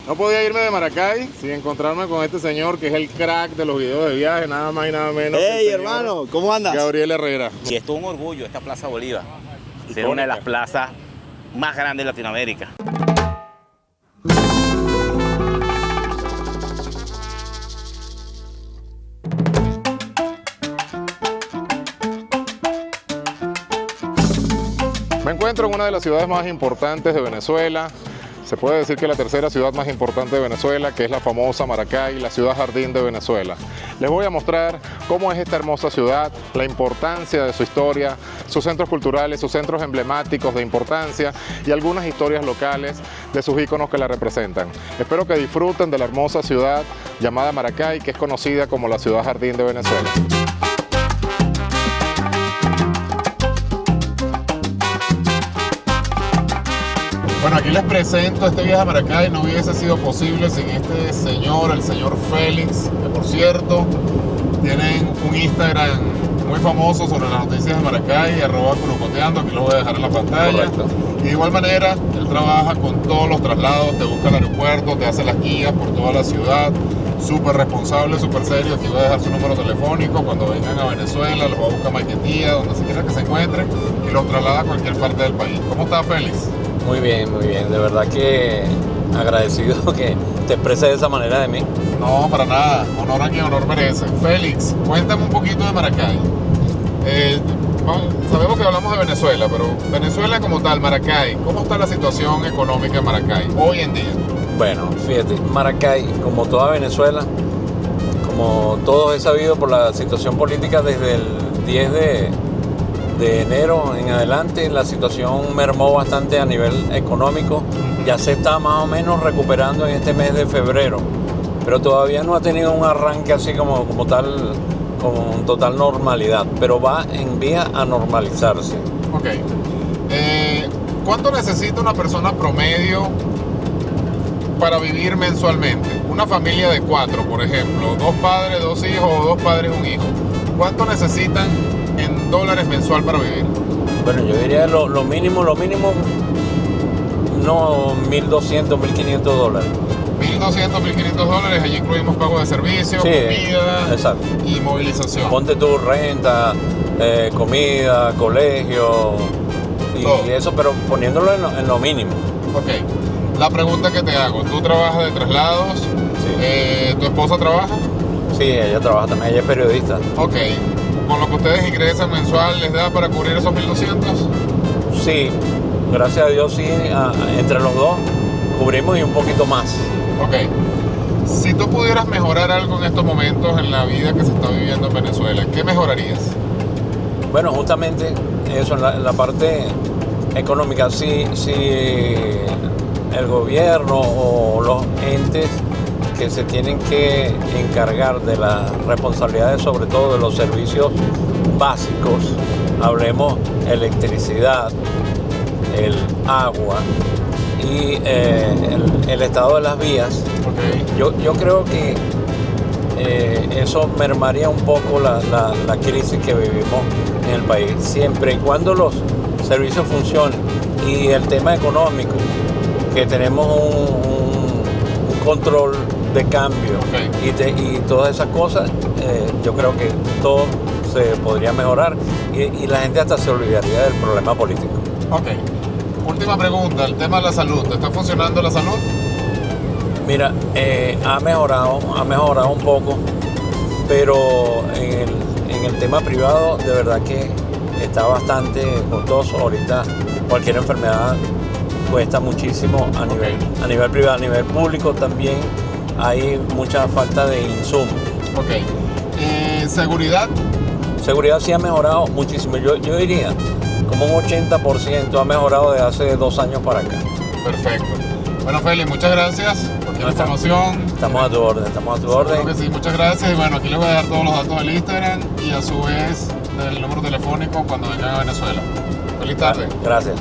No podía irme de Maracay sin encontrarme con este señor que es el crack de los videos de viaje, nada más y nada menos. ¡Hey, hermano! ¿Cómo andas? Gabriel Herrera. Y esto es un orgullo, esta Plaza Bolívar. Ser una de las plazas más grandes de Latinoamérica. Me encuentro en una de las ciudades más importantes de Venezuela. Se puede decir que la tercera ciudad más importante de Venezuela, que es la famosa Maracay, la ciudad jardín de Venezuela. Les voy a mostrar cómo es esta hermosa ciudad, la importancia de su historia, sus centros culturales, sus centros emblemáticos de importancia y algunas historias locales de sus íconos que la representan. Espero que disfruten de la hermosa ciudad llamada Maracay, que es conocida como la ciudad jardín de Venezuela. Bueno, aquí les presento este viaje a Maracay. No hubiese sido posible sin este señor, el señor Félix, que por cierto tienen un Instagram muy famoso sobre las noticias de Maracay, @curucoteando, aquí lo voy a dejar en la pantalla. Correcto. Y de igual manera, él trabaja con todos los traslados, te busca el aeropuerto, te hace las guías por toda la ciudad. Súper responsable, súper serio. Aquí voy a dejar su número telefónico. Cuando vengan a Venezuela, los va a buscar a Maiquetía, donde se quiera que se encuentren, y los traslada a cualquier parte del país. ¿Cómo está, Félix? Muy bien, muy bien. De verdad que agradecido que te expreses de esa manera de mí. No, para nada. Honor a quien honor merece. Félix, cuéntame un poquito de Maracay. Sabemos que hablamos de Venezuela, pero Venezuela como tal, Maracay, ¿cómo está la situación económica en Maracay hoy en día? Bueno, fíjate, Maracay, como toda Venezuela, como todos he sabido por la situación política desde el 10 de enero en adelante, la situación mermó bastante a nivel económico. Ya se está más o menos recuperando en este mes de febrero, pero todavía no ha tenido un arranque así como tal, con total normalidad, pero va en vía a normalizarse. Ok. ¿Cuánto necesita una persona promedio para vivir mensualmente? Una familia de 4, por ejemplo, 2 padres, 2 hijos o 2 padres, 1 hijo. ¿Cuánto necesitan en dólares mensual para vivir? Bueno, yo diría lo mínimo, no, $1.200, $1.500. 1.200, 1.500 dólares, allí incluimos pago de servicios, Sí, comida, exacto. y movilización. Ponte tu renta, comida, colegio y Todo. eso, pero poniéndolo en lo mínimo. Ok, la pregunta que te hago, ¿tú trabajas de traslados? Sí. ¿Tu esposa trabaja? Sí, ella trabaja también, ella es periodista. Ok, con lo que ustedes ingresan mensual, ¿les da para cubrir esos 1.200? Sí, gracias a Dios sí, entre los dos cubrimos y un poquito más. Ok, si tú pudieras mejorar algo en estos momentos en la vida que se está viviendo en Venezuela, ¿qué mejorarías? Bueno, justamente eso, en la parte económica, si el gobierno o los entes que se tienen que encargar de las responsabilidades, sobre todo de los servicios básicos, hablemos electricidad, el agua y el estado de las vías. Okay. Yo creo que eso mermaría un poco la crisis que vivimos en el país, siempre y cuando los servicios funcionen. Y el tema económico, que tenemos un control de cambio, okay, y todas esas cosas, yo creo que todo se podría mejorar y la gente hasta se olvidaría del problema político. Ok. Última pregunta, el tema de la salud. ¿Te está funcionando la salud? Mira, ha mejorado un poco, pero en el tema privado de verdad que está bastante costoso. Ahorita cualquier enfermedad cuesta muchísimo a nivel privado. A nivel público también hay mucha falta de insumos. Ok. ¿Seguridad? Seguridad sí ha mejorado muchísimo. Yo diría como un 80% ha mejorado de hace 2 años para acá. Perfecto. Bueno, Félix, muchas gracias por la información. Estamos a tu orden. Creo que sí, muchas gracias. Y bueno, aquí les voy a dar todos los datos del Instagram y a su vez del número telefónico cuando vengan a Venezuela. Feliz tarde. Gracias.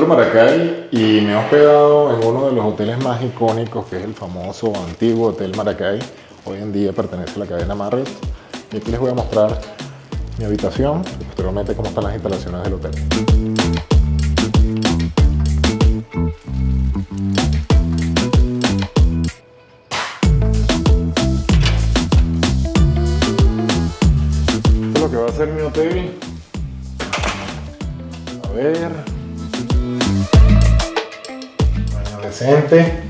Hotel Maracay y me he hospedado en uno de los hoteles más icónicos, que es el famoso antiguo Hotel Maracay. Hoy en día pertenece a la cadena Marriott. Y aquí les voy a mostrar mi habitación y posteriormente cómo están las instalaciones del hotel. Esto es lo que va a ser mi hotel. A ver. Baño decente.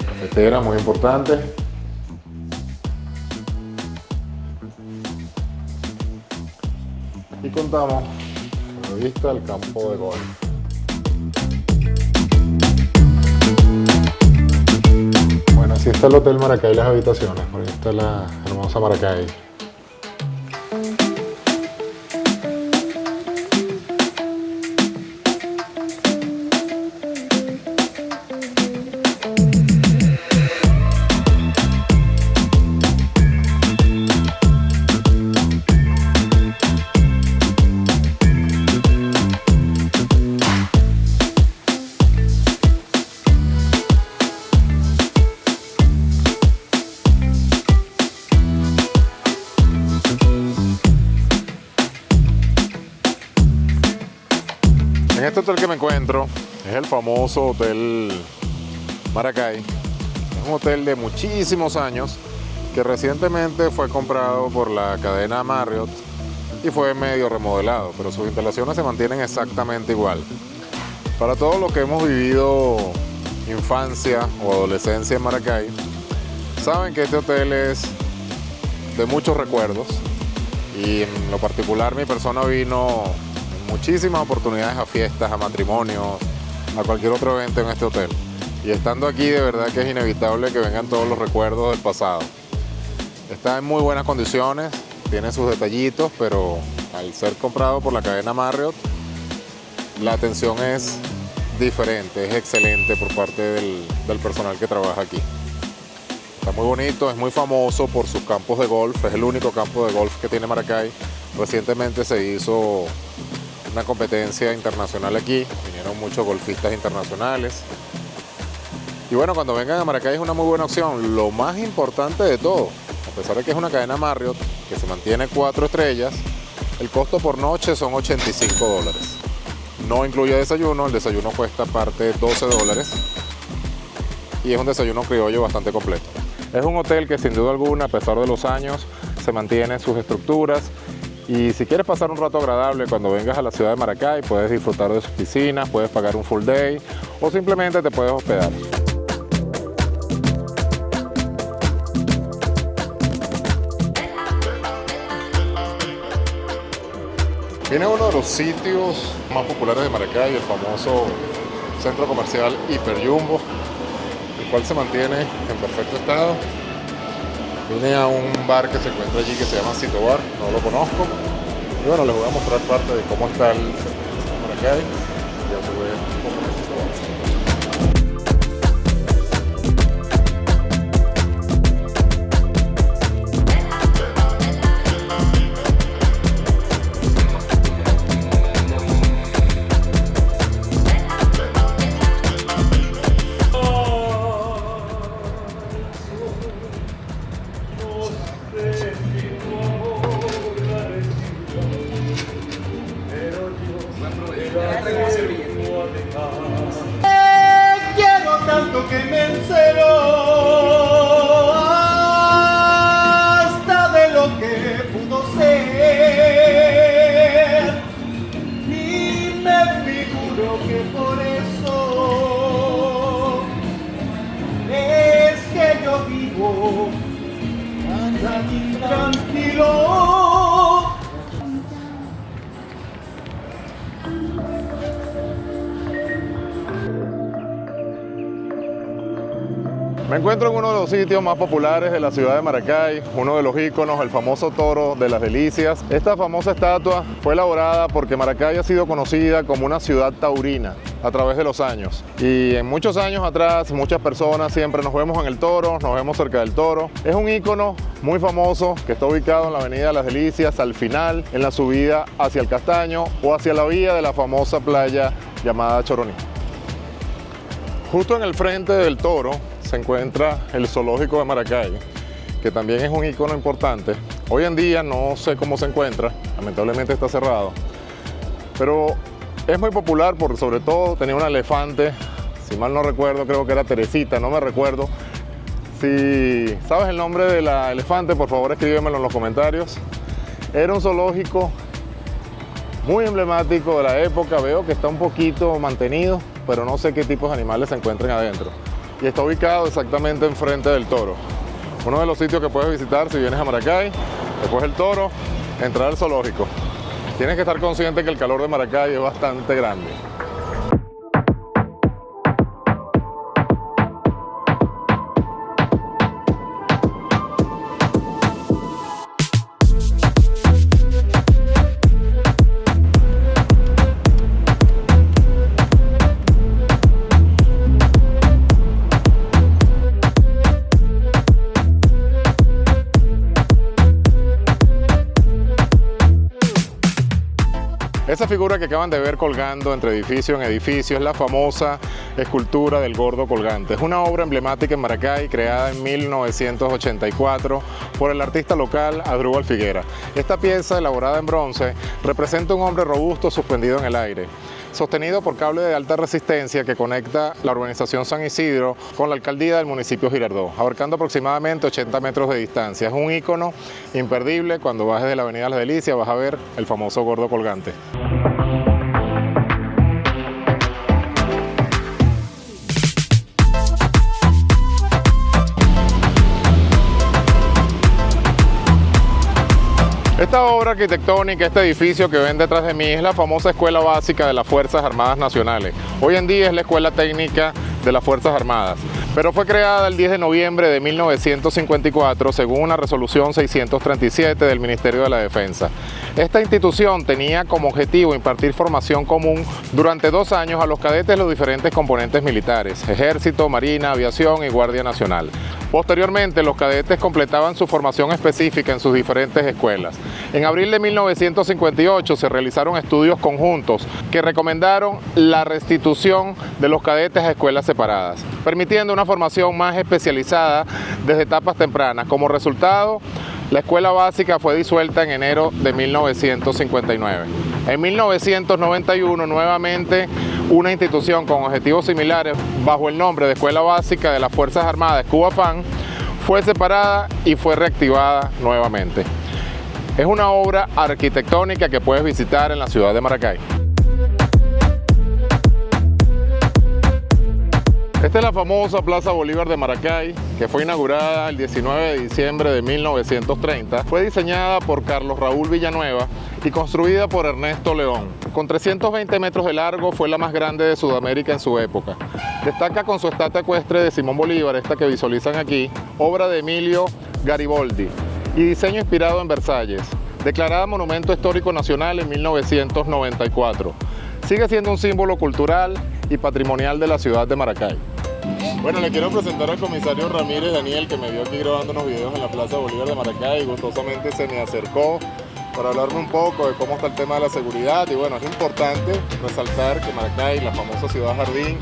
Cafetera muy importante. Y contamos con la vista al campo de golf. Bueno, así está el Hotel Maracay y las habitaciones. Por ahí está la hermosa Maracay. En este hotel que me encuentro es el famoso Hotel Maracay. Es un hotel de muchísimos años que recientemente fue comprado por la cadena Marriott y fue medio remodelado, pero sus instalaciones se mantienen exactamente igual. Para todos los que hemos vivido infancia o adolescencia en Maracay, saben que este hotel es de muchos recuerdos y en lo particular mi persona vino muchísimas oportunidades a fiestas, a matrimonios, a cualquier otro evento en este hotel. Y estando aquí de verdad que es inevitable que vengan todos los recuerdos del pasado. Está en muy buenas condiciones, tiene sus detallitos, pero al ser comprado por la cadena Marriott, la atención es diferente, es excelente por parte del personal que trabaja aquí. Está muy bonito, es muy famoso por sus campos de golf, es el único campo de golf que tiene Maracay. Recientemente se hizo una competencia internacional aquí, vinieron muchos golfistas internacionales. Y bueno, cuando vengan a Maracay es una muy buena opción. Lo más importante de todo, a pesar de que es una cadena Marriott que se mantiene 4 estrellas, el costo por noche son $85. No incluye desayuno, el desayuno cuesta aparte $12 y es un desayuno criollo bastante completo. Es un hotel que sin duda alguna, a pesar de los años, se mantiene sus estructuras. Y si quieres pasar un rato agradable cuando vengas a la ciudad de Maracay, puedes disfrutar de sus piscinas, puedes pagar un full day o simplemente te puedes hospedar. Viene uno de los sitios más populares de Maracay, el famoso centro comercial Hiper Jumbo, el cual se mantiene en perfecto estado. Vine a un bar que se encuentra allí que se llama Cito Bar, no lo conozco. Y bueno, les voy a mostrar parte de cómo está el Maracay. Ya se ve cómo es Cito Bar. Quiero tanto que me encelo hasta de lo que pudo ser y me figuro que por eso es que yo vivo tan intranquilo. Me encuentro en uno de los sitios más populares de la ciudad de Maracay, uno de los íconos, el famoso Toro de las Delicias. Esta famosa estatua fue elaborada porque Maracay ha sido conocida como una ciudad taurina a través de los años. Y en muchos años atrás, muchas personas siempre nos vemos en el Toro, nos vemos cerca del Toro. Es un ícono muy famoso que está ubicado en la avenida de las Delicias, al final, en la subida hacia el Castaño o hacia la vía de la famosa playa llamada Choroní. Justo en el frente del Toro se encuentra el zoológico de Maracay, que también es un ícono importante. Hoy en día no sé cómo se encuentra, lamentablemente está cerrado, pero es muy popular porque sobre todo tenía un elefante, si mal no recuerdo, creo que era Teresita, no me recuerdo. Si sabes el nombre de la elefante, por favor escríbemelo en los comentarios. Era un zoológico muy emblemático de la época, veo que está un poquito mantenido, pero no sé qué tipos de animales se encuentran adentro. Y está ubicado exactamente enfrente del Toro. Uno de los sitios que puedes visitar si vienes a Maracay, después del Toro, entrar al zoológico. Tienes que estar consciente que el calor de Maracay es bastante grande. Esa figura que acaban de ver colgando entre edificio en edificio es la famosa escultura del Gordo Colgante. Es una obra emblemática en Maracay creada en 1984 por el artista local Adrúbal Figuera. Esta pieza, elaborada en bronce, representa un hombre robusto suspendido en el aire, sostenido por cable de alta resistencia que conecta la urbanización San Isidro con la alcaldía del municipio Girardot, abarcando aproximadamente 80 metros de distancia. Es un ícono imperdible. Cuando bajes de la avenida Las Delicias vas a ver el famoso Gordo Colgante. Esta obra arquitectónica, este edificio que ven detrás de mí, es la famosa Escuela Básica de las Fuerzas Armadas Nacionales. Hoy en día es la Escuela Técnica de las Fuerzas Armadas, pero fue creada el 10 de noviembre de 1954 según una resolución 637 del Ministerio de la Defensa. Esta institución tenía como objetivo impartir formación común durante 2 años a los cadetes de los diferentes componentes militares, Ejército, Marina, Aviación y Guardia Nacional. Posteriormente, los cadetes completaban su formación específica en sus diferentes escuelas. En abril de 1958 se realizaron estudios conjuntos que recomendaron la restitución de los cadetes a escuelas separadas, permitiendo una formación más especializada desde etapas tempranas. Como resultado, la escuela básica fue disuelta en enero de 1959. En 1991, nuevamente, una institución con objetivos similares, bajo el nombre de Escuela Básica de las Fuerzas Armadas, Cubafán, fue separada y fue reactivada nuevamente. Es una obra arquitectónica que puedes visitar en la ciudad de Maracay. Esta es la famosa Plaza Bolívar de Maracay, que fue inaugurada el 19 de diciembre de 1930. Fue diseñada por Carlos Raúl Villanueva y construida por Ernesto León. Con 320 metros de largo, fue la más grande de Sudamérica en su época. Destaca con su estatua ecuestre de Simón Bolívar, esta que visualizan aquí, obra de Emilio Garibaldi, y diseño inspirado en Versalles. Declarada Monumento Histórico Nacional en 1994. Sigue siendo un símbolo cultural y patrimonial de la ciudad de Maracay. Bueno, le quiero presentar al comisario Ramírez Daniel, que me vio aquí grabando unos videos en la Plaza Bolívar de Maracay y gustosamente se me acercó para hablarme un poco de cómo está el tema de la seguridad. Y bueno, es importante resaltar que Maracay, la famosa ciudad jardín,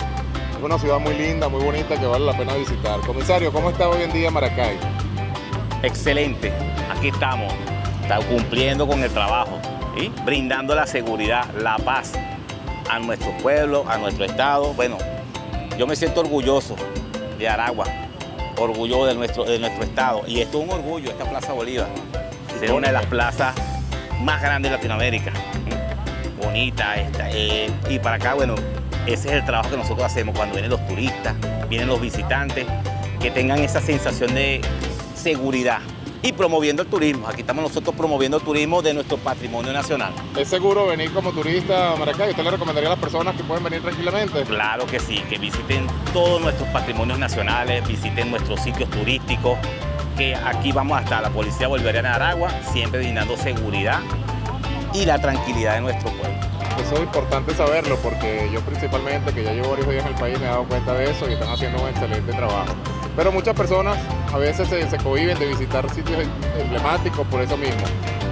es una ciudad muy linda, muy bonita, que vale la pena visitar. Comisario, ¿cómo está hoy en día Maracay? Excelente, aquí estamos cumpliendo con el trabajo y brindando la seguridad, la paz a nuestro pueblo, a nuestro estado. Bueno, yo me siento orgulloso de Aragua, orgulloso de nuestro estado, y esto es un orgullo, esta Plaza Bolívar, ser una de las plazas más grandes de Latinoamérica, bonita esta, y para acá, bueno, ese es el trabajo que nosotros hacemos cuando vienen los turistas, vienen los visitantes, que tengan esa sensación de seguridad, y promoviendo el turismo. Aquí estamos nosotros promoviendo el turismo de nuestro patrimonio nacional. ¿Es seguro venir como turista a Maracay? ¿Usted le recomendaría a las personas que pueden venir tranquilamente? Claro que sí, que visiten todos nuestros patrimonios nacionales, visiten nuestros sitios turísticos, que aquí vamos a estar, la Policía Bolivariana de Aragua, siempre brindando seguridad y la tranquilidad de nuestro pueblo. Eso es importante saberlo porque yo principalmente, que ya llevo varios días en el país, me he dado cuenta de eso y están haciendo un excelente trabajo. Pero muchas personas a veces se cohíben de visitar sitios emblemáticos por eso mismo.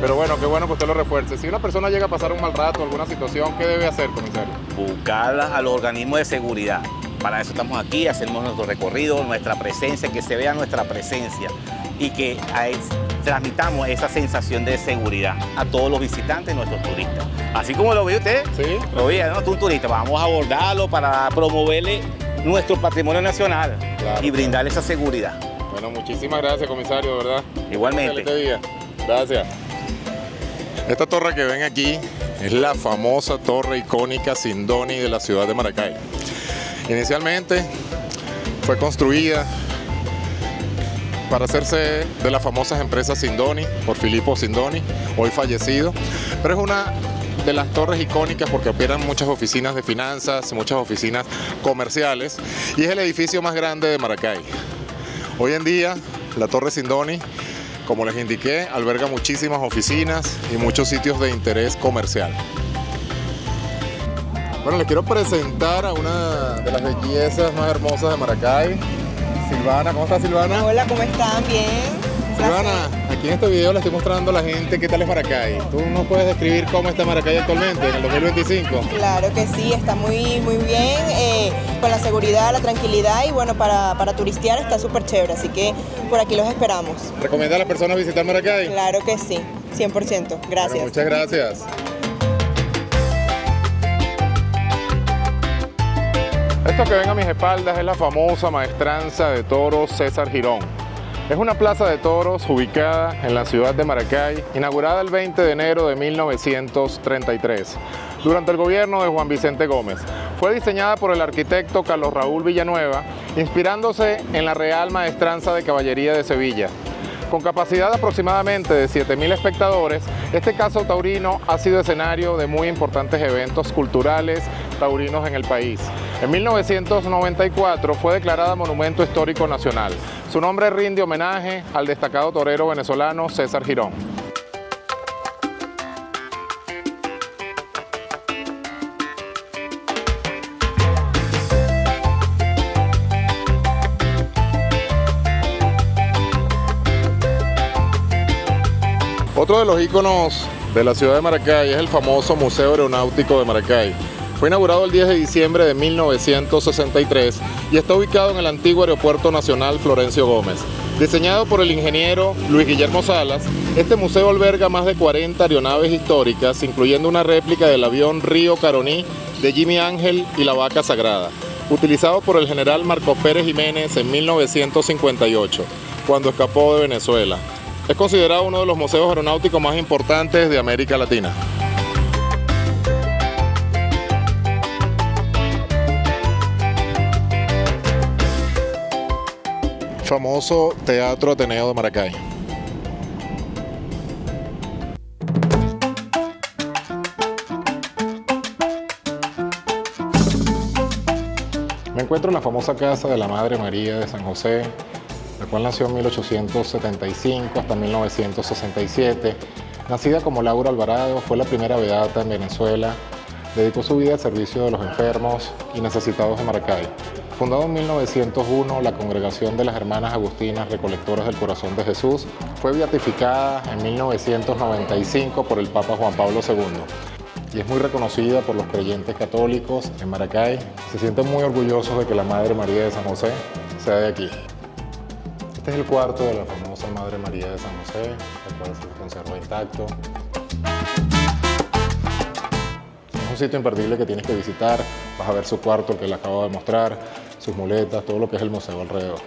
Pero bueno, qué bueno que usted lo refuerce. Si una persona llega a pasar un mal rato, alguna situación, ¿qué debe hacer, comisario? Buscar a los organismos de seguridad. Para eso estamos aquí, hacemos nuestro recorrido, nuestra presencia, que se vea nuestra presencia y que transmitamos esa sensación de seguridad a todos los visitantes, nuestros turistas. Así como lo ve usted, Sí. lo ve, ¿no? Tú un turista, vamos a abordarlo para promoverle nuestro patrimonio nacional Claro, y brindarle esa seguridad. Bueno, muchísimas gracias, comisario, de verdad. Igualmente. Excelente día. Gracias. Esta torre que ven aquí es la famosa torre icónica Sindoni de la ciudad de Maracay. Inicialmente fue construida para hacerse de las famosas empresas Sindoni, por Filippo Sindoni, hoy fallecido, pero es una de las torres icónicas porque operan muchas oficinas de finanzas, muchas oficinas comerciales y es el edificio más grande de Maracay. Hoy en día, la Torre Sindoni, como les indiqué, alberga muchísimas oficinas y muchos sitios de interés comercial. Bueno, les quiero presentar a una de las bellezas más hermosas de Maracay, Silvana. ¿Cómo estás, Silvana? Hola, ¿cómo están? Bien. Silvana, aquí en este video le estoy mostrando a la gente qué tal es Maracay. ¿Tú nos puedes describir cómo está Maracay actualmente, en el 2025? Claro que sí, está muy bien, con la seguridad, la tranquilidad y bueno, para turistear está súper chévere, así que por aquí los esperamos. ¿Recomienda a las personas visitar Maracay? Claro que sí, 100%. Gracias. Bueno, muchas gracias. Esto que ven a mis espaldas es la famosa maestranza de toros César Girón. Es una plaza de toros ubicada en la ciudad de Maracay, inaugurada el 20 de enero de 1933, durante el gobierno de Juan Vicente Gómez. Fue diseñada por el arquitecto Carlos Raúl Villanueva, inspirándose en la Real Maestranza de Caballería de Sevilla. Con capacidad aproximadamente de 7.000 espectadores, este caso taurino ha sido escenario de muy importantes eventos culturales taurinos en el país. En 1994 fue declarada Monumento Histórico Nacional. Su nombre rinde homenaje al destacado torero venezolano César Girón. Otro de los íconos de la ciudad de Maracay es el famoso Museo Aeronáutico de Maracay. Fue inaugurado el 10 de diciembre de 1963 y está ubicado en el antiguo Aeropuerto Nacional Florencio Gómez. Diseñado por el ingeniero Luis Guillermo Salas, este museo alberga más de 40 aeronaves históricas, incluyendo una réplica del avión Río Caroní de Jimmy Ángel y la Vaca Sagrada, utilizado por el general Marcos Pérez Jiménez en 1958, cuando escapó de Venezuela. Es considerado uno de los museos aeronáuticos más importantes de América Latina. Famoso Teatro Ateneo de Maracay. Me encuentro en la famosa casa de la Madre María de San José, la cual nació en 1875 hasta 1967. Nacida como Laura Alvarado, fue la primera beata en Venezuela. Dedicó su vida al servicio de los enfermos y necesitados de Maracay. Fundado en 1901, la Congregación de las Hermanas Agustinas Recolectoras del Corazón de Jesús fue beatificada en 1995 por el Papa Juan Pablo II. Y es muy reconocida por los creyentes católicos en Maracay. Se sienten muy orgullosos de que la Madre María de San José sea de aquí. Este es el cuarto de la famosa Madre María de San José, el cual se conserva intacto. Es un sitio imperdible que tienes que visitar. Vas a ver su cuarto, el que le acabo de mostrar, sus muletas, todo lo que es el museo alrededor.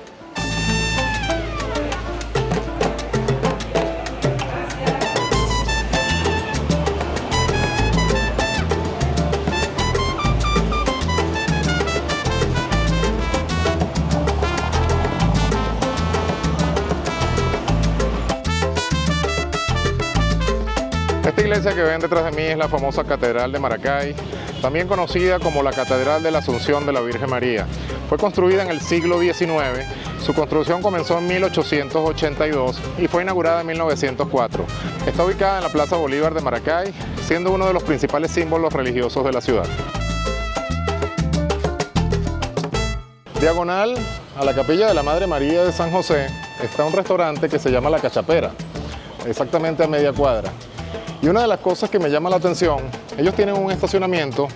Esta iglesia que ven detrás de mí es la famosa Catedral de Maracay, también conocida como la Catedral de la Asunción de la Virgen María. Fue construida en el siglo XIX, su construcción comenzó en 1882 y fue inaugurada en 1904. Está ubicada en la Plaza Bolívar de Maracay, siendo uno de los principales símbolos religiosos de la ciudad. Diagonal a la Capilla de la Madre María de San José está un restaurante que se llama La Cachapera, exactamente a media cuadra. Y una de las cosas que me llama la atención, ellos tienen un estacionamiento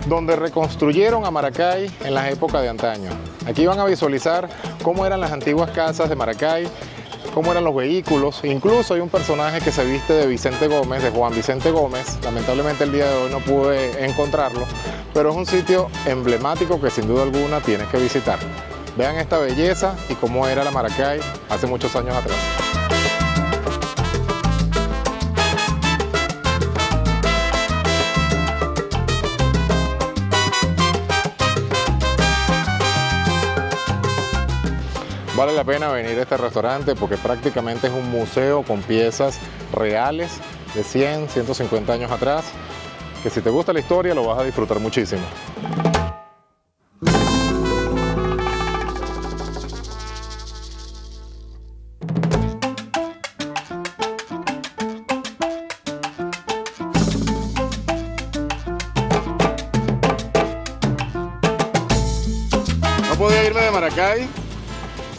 donde reconstruyeron a Maracay en las épocas de antaño. Aquí van a visualizar cómo eran las antiguas casas de Maracay, cómo eran los vehículos. Incluso hay un personaje que se viste de Vicente Gómez, de Juan Vicente Gómez. Lamentablemente el día de hoy no pude encontrarlo, pero es un sitio emblemático que sin duda alguna tienes que visitar. Vean esta belleza y cómo era la Maracay hace muchos años atrás. Vale la pena venir a este restaurante porque prácticamente es un museo con piezas reales de 100, 150 años atrás, que si te gusta la historia lo vas a disfrutar muchísimo. No podía irme de Maracay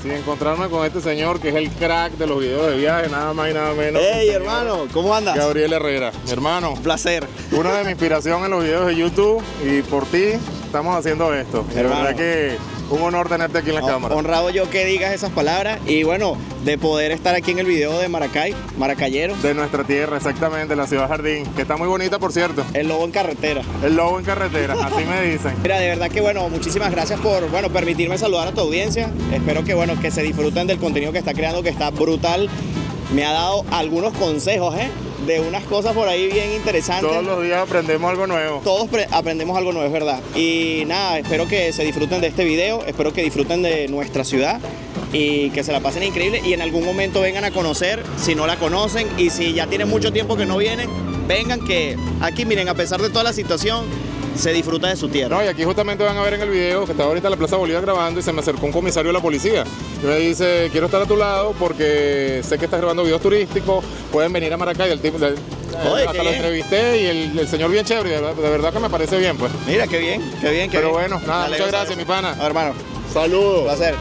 sin encontrarme con este señor que es el crack de los videos de viaje, nada más y nada menos. Hey hermano, ¿cómo andas? Gabriel Herrera, mi hermano. Un placer. Una de mis inspiraciones en los videos de YouTube y por ti estamos haciendo esto. De verdad que un honor tenerte aquí en la cámara. Honrado yo que digas esas palabras y bueno, de poder estar aquí en el video de Maracay, Maracayero. De nuestra tierra, exactamente, la ciudad Jardín, que está muy bonita por cierto. El lobo en carretera. El lobo en carretera, así me dicen. Mira, de verdad que bueno, muchísimas gracias por permitirme saludar a tu audiencia. Espero que que se disfruten del contenido que está creando, que está brutal. Me ha dado algunos consejos, de unas cosas por ahí bien interesantes. Todos los días aprendemos algo nuevo. Todos aprendemos algo nuevo, es verdad. Y nada, espero que se disfruten de este video, espero que disfruten de nuestra ciudad y que se la pasen increíble y en algún momento vengan a conocer, si no la conocen y si ya tienen mucho tiempo que no vienen, vengan que aquí, miren, a pesar de toda la situación, se disfruta de su tierra. No, y aquí justamente van a ver en el video que estaba ahorita en la Plaza Bolívar grabando y se me acercó un comisario de la policía y me dice, quiero estar a tu lado porque sé que estás grabando videos turísticos, pueden venir a Maracay. Hasta lo entrevisté y el señor bien chévere, de verdad que me parece bien pues. Mira, qué bien. Pero bueno, nada, muchas gracias mi pana. Hermano. Saludos. Un placer.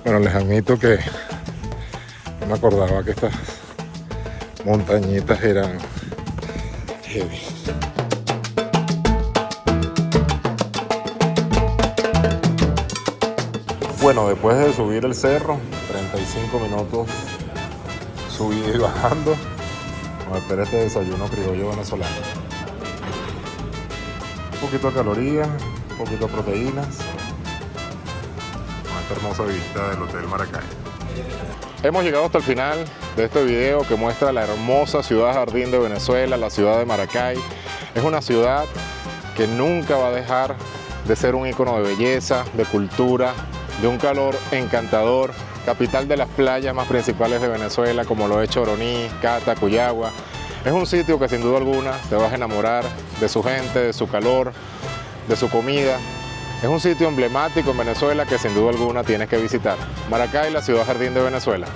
Bueno, les admito que no me acordaba que estas montañitas eran heavy. Bueno, después de subir el cerro, 35 minutos subiendo y bajando, nos espera este desayuno criollo venezolano. Un poquito de calorías, un poquito de proteínas. Esta hermosa vista del Hotel Maracay. Hemos llegado hasta el final de este video que muestra la hermosa ciudad Jardín de Venezuela, la ciudad de Maracay. Es una ciudad que nunca va a dejar de ser un ícono de belleza, de cultura, de un calor encantador, capital de las playas más principales de Venezuela como lo es Choroní, Cata, Cuyagua. Es un sitio que sin duda alguna te vas a enamorar de su gente, de su calor, de su comida. Es un sitio emblemático en Venezuela que sin duda alguna tienes que visitar. Maracay, la ciudad Jardín de Venezuela.